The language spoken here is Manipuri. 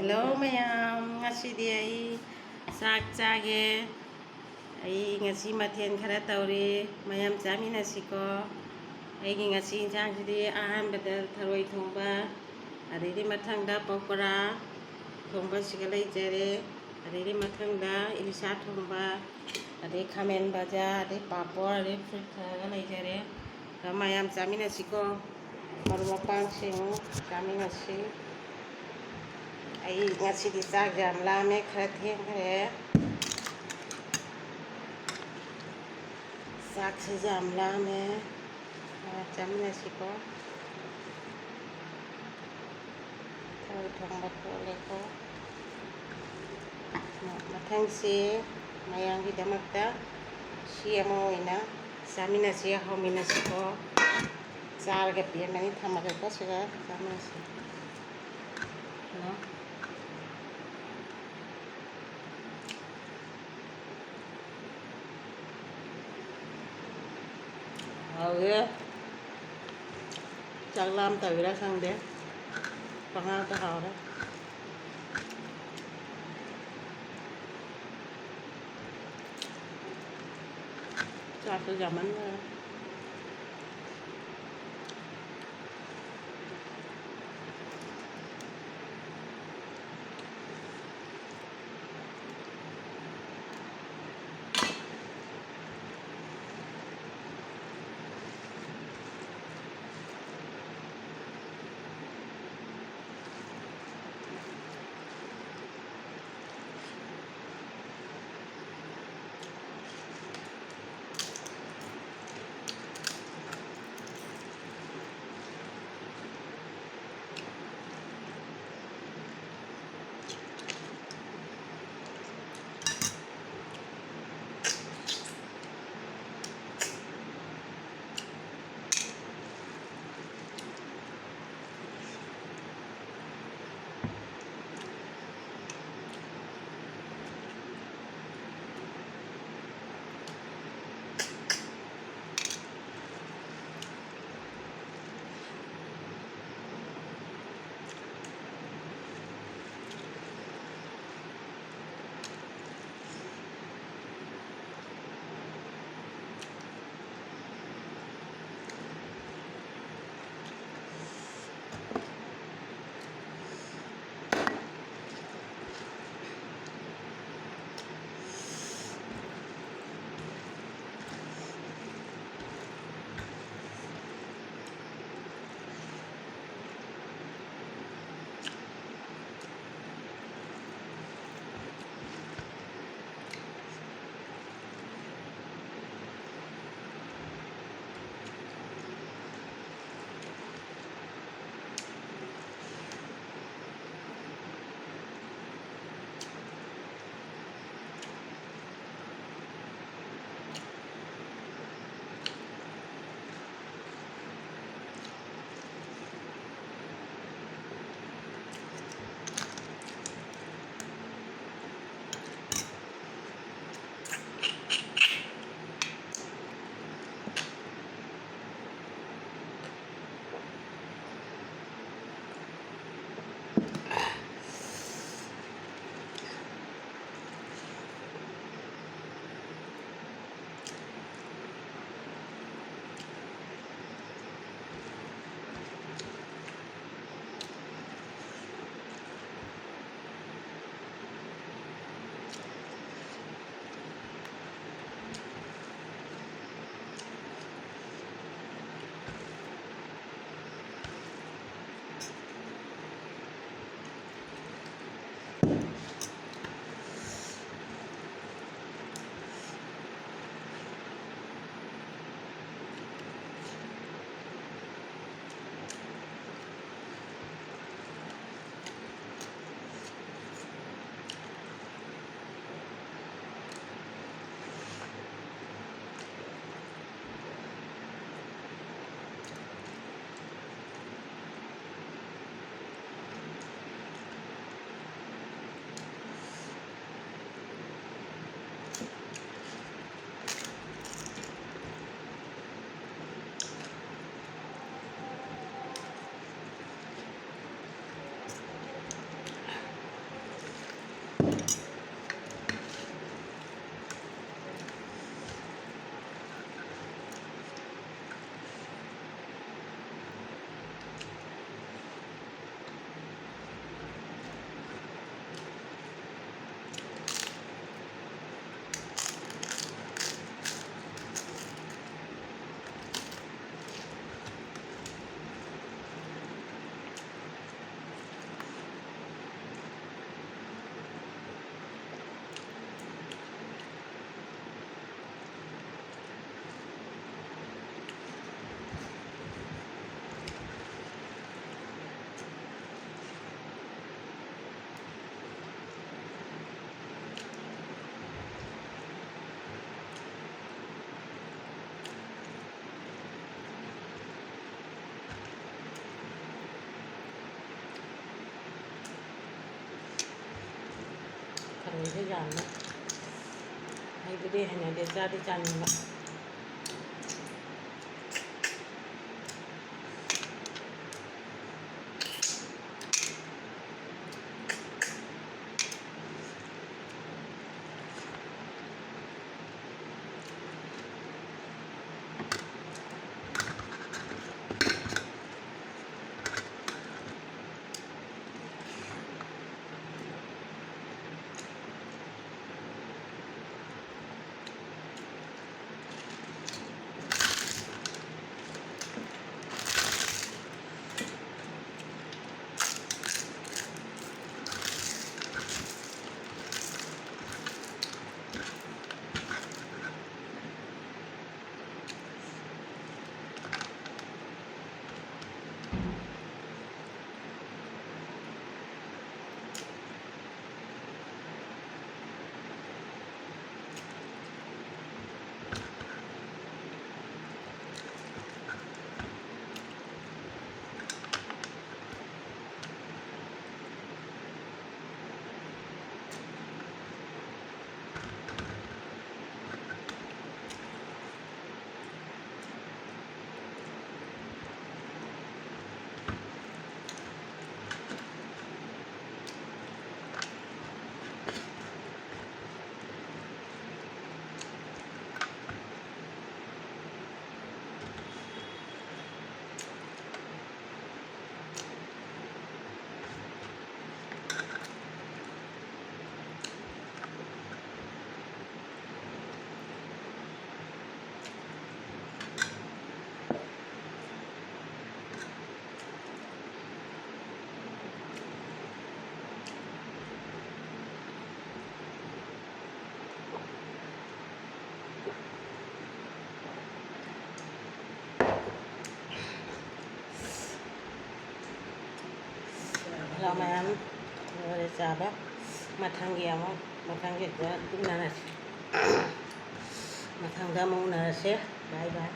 Hello mayam, ngasidi ai sak chage ai ngasi mathen khara tauri mayam chaminasiko aigi ngasi injang sidi ahanbada tharoi thongba adidi mathangda pakora thongba siga leijare adidi mathangda ilisa thongba adidi khamen baja adidi papor adidi fruit tharaga leijare mayam chaminasiko maruma pangsing chaminasi ai ngasidi chak jam lame khara thengkhare chak se jam lame chaminasiko thoi thongba tholeko mathangse mayamgidamakta siama oina chaminasi hauminasiko charga piamani thamagako siga chaminasi no chak lam tawira khangde pangal ta hawra chak ta jaman ꯊꯔꯣꯏꯁꯦ ꯌꯥꯝꯅ ꯑꯩꯕꯨꯗꯤ ꯍꯩꯅꯗꯦ ꯆꯥꯗꯤ ꯆꯥꯅꯤꯡꯕเราmayam ꯂꯣꯏꯔꯦ ꯆꯥꯕ ꯃꯊꯪꯒꯤ ꯑꯃꯨꯛ ꯃꯊꯪꯒꯤꯗ ꯎꯅꯔꯁꯤ ꯃꯊꯪꯗ ꯑꯃꯨꯛ ꯎꯅꯔꯁꯦ ꯕꯥꯏ ꯕꯥꯏ